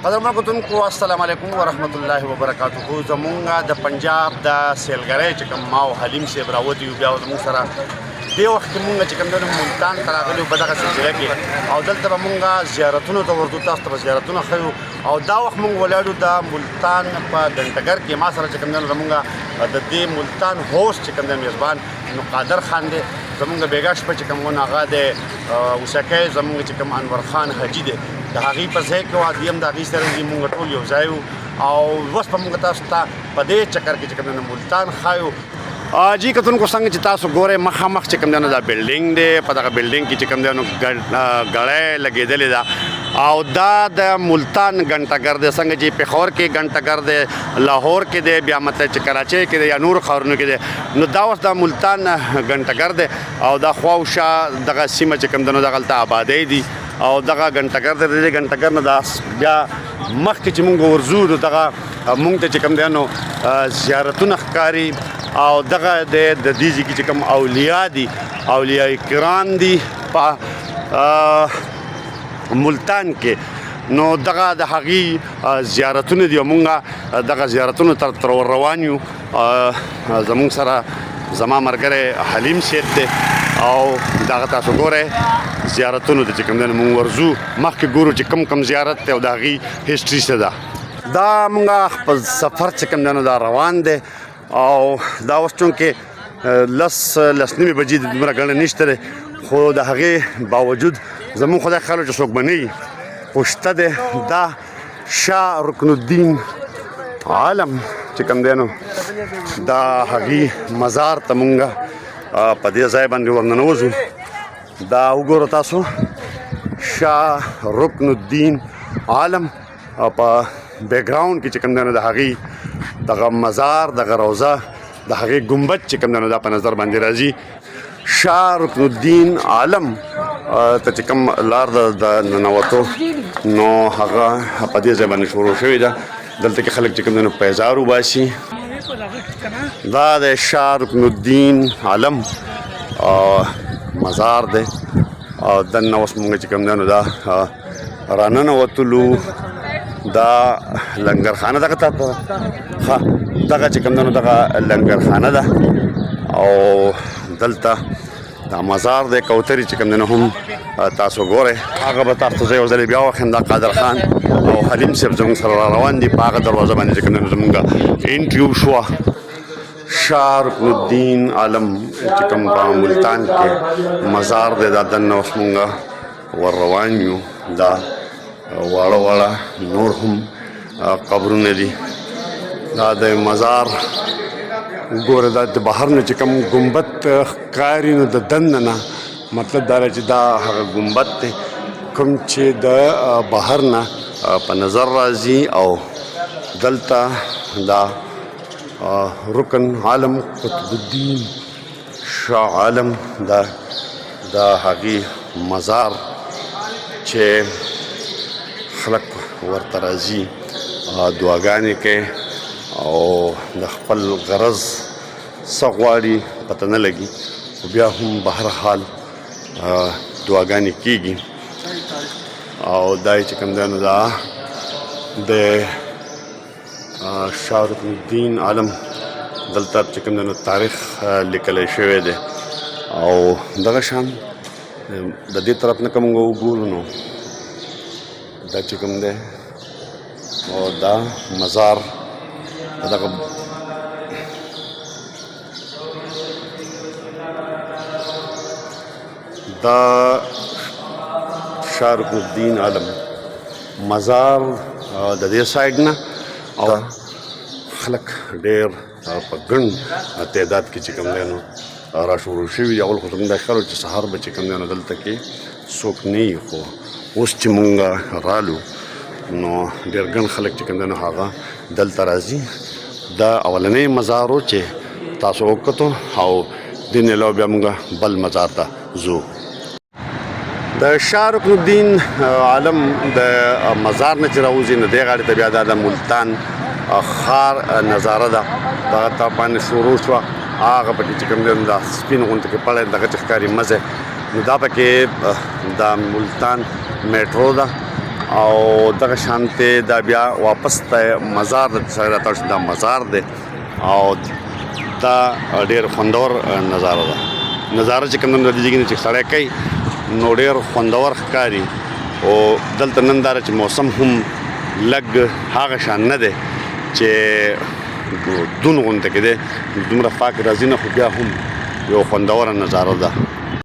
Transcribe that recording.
قدرمن کتونکو السلام علیکم ورحمت الله وبرکاتہ. زمونږ د پنجاب د سیلګری چې کوم ما او حلیم صاحب راوتی یو بیا زموږ سره دی وخت مونږ چې کوم د ملتان ته راغلو په دغه سلسله کې او دلته مونږ زیارتونو ته ورته تاسو ته زیارتونه خو او دا وخت مونږ ولاړو د ملتان په ګنټګر کې ما سره چې کوم د مونږ د دې ملتان هوست چې کوم د میزبان نو قادر خان دی زمونږ بیګاش په چې کوم هغه د وسکه زمونږ چې کوم انور خان حاجی دی د هغې په ځای کې وادیم د هغې سره مونږ ټول یو ځای او اوس په مونږ تاسو ته په دې چکر کې چې کوم د ملتان ښایو جی کتونکو څنګه چې تاسو ګورئ مخامخ چې کوم دی دا بلډینګ دی په دغه بلډینګ کې چې کوم دی نو ګړی لګېدلې ده او دا د ملتان ګنټګر دی څنګه چې پېښور کې ګنټګر دی لاهور کې دی بیا مطلب چې کراچۍ کې دی یا نور ښارونو کې دی نو دا اوس د ملتان ګنټګر دی او دا خواوشا دغه سیمه چې کوم دی نو دغلته آبادۍ دي او دغه ګنټګر دی د دې ګنټګر نه دا بیا مخکې چې مونږ ورځو نو دغه مونږ ته چې کوم دی نو زیارتونه ښکاري او دغه د دې ځای کې چې کوم اولیاء دي اولیاء کرام دي په ملتان کې نو دغه د هغې زیارتونه دي او مونږ دغه زیارتونو تر روان یو زمونږ سره زما ملګری حلیم صاحب دی او دغه تاسو ګورئ زیارتونو ته چې کوم دی مونږ ورځو مخکې ګورو چې کوم کوم زیارت دی او د هغې هسټري څه ده دا مونږ خپل سفر چې کوم دی نو دا روان دی او دا اوس چونکې لس نیمې بجې د دومره ګڼه نشته دی خو د هغې باوجود زموږ خدای خیال چې څوک به نه وي خو شته دی دا شاه رکن الدین عالم چې کوم دی نو دا هغې مزار ته مونږ په دې ځای باندې ورننوځو دا وګوره تاسو شاه رکن الدین عالم په بیکګراونډ کې چې کوم دی نو د هغې دغه مزار دغه روضه د هغې ګمبد چې کوم دی نو دا په نظر باندې راځي شاه رکن الدین عالم ته چې کوم لار د ننوتو نو هغه په دې ځای باندې شروع شوې ده دلته کې خلک چې کوم دی نو پیزار وباسي دا د شاه رکن الدین عالم مزار دی او دننه اوس مونږ چې کوم دی نو دا راننوتلو دا لنګرخانه دغه ته دغه چې کوم دی نو دغه لنګرخانه ده او دلته دا مزار دی کوترې چې کوم دی نو هم تاسو ګورئ هغه به تاسو ته یو ځل بیا وښیم دا قادر خان او حلیم صاحب زموږ سره را روان دي په هغه دروازه باندې چې کوم دی نو زموږ انټرویو شوه شاه رکن الدین عالم چې کوم په ملتان کې مزار دی دا دننه اوس مونږ ور روان یو دا واړه واړه نور هم قبرونه دي دا د مزار ګوره دا د بهر نه چې کوم ګمبد ښکاري نو د دننه نه مطلب دا چې دا هغه ګمبد دی کوم چې د بهر نه په نظر راځي او دلته دا رکن عالم قطب الدین شاه عالم دا هغې مزار چې خلک ورته راځي دعاګانې کوي او د خپل غرض څه غواړي پته نه لګي خو بیا هم به هر حال دعاګانې کېږي او دا یې چې کوم دی نو دا د شاه رکن الدین عالم دلته چې کوم دی نو تاریخ لیکلی شوی دی او دغه شان د دې طرف نه که موږ وګورو نو دا چې کوم دی او دا مزار دغه دا شاه رکن الدین عالم مزار د دې سایډ نه او خلک ډېر په ګڼ تعداد کې چې کوم دی نو را شروع شوي دي اول خو زموږ دا خیال چې سهار به چې کوم دی نو دلته کې څوک نه وي خو اوس چې مونږ رالو نو ډېر ګڼ خلک چې کوم دی نو هغه دلته راځي دا اولنی مزار و چې تاسو وکتو او دې نه علاوه بیا مونږ بل مزار ته ځو د شاه رکن الدین عالم د مزار نه چې راوځي نو دې غاړې ته بیا دا د ملتان ښار نظاره ده دغه ته باندې شروع شوه هغه پکې چې کوم دی دا سپین غونډه کې پړی دغه چې ښکاري مزه نو دا پکې د ملتان میټرو ده او دغه شانته دا بیا واپس ته مزار د سره تاسو دا مزار دی او دا ډیر خوندور نظاره ده چې کوم د دې کې چې سړی کوي نو ډیر خوندور ښکاري او دلته نندار چې موسم هم لګ هغه شان نه دی چې دون غونډه کې دی دومره پاک راځي نه خو بیا هم یو خوندور نظاره ده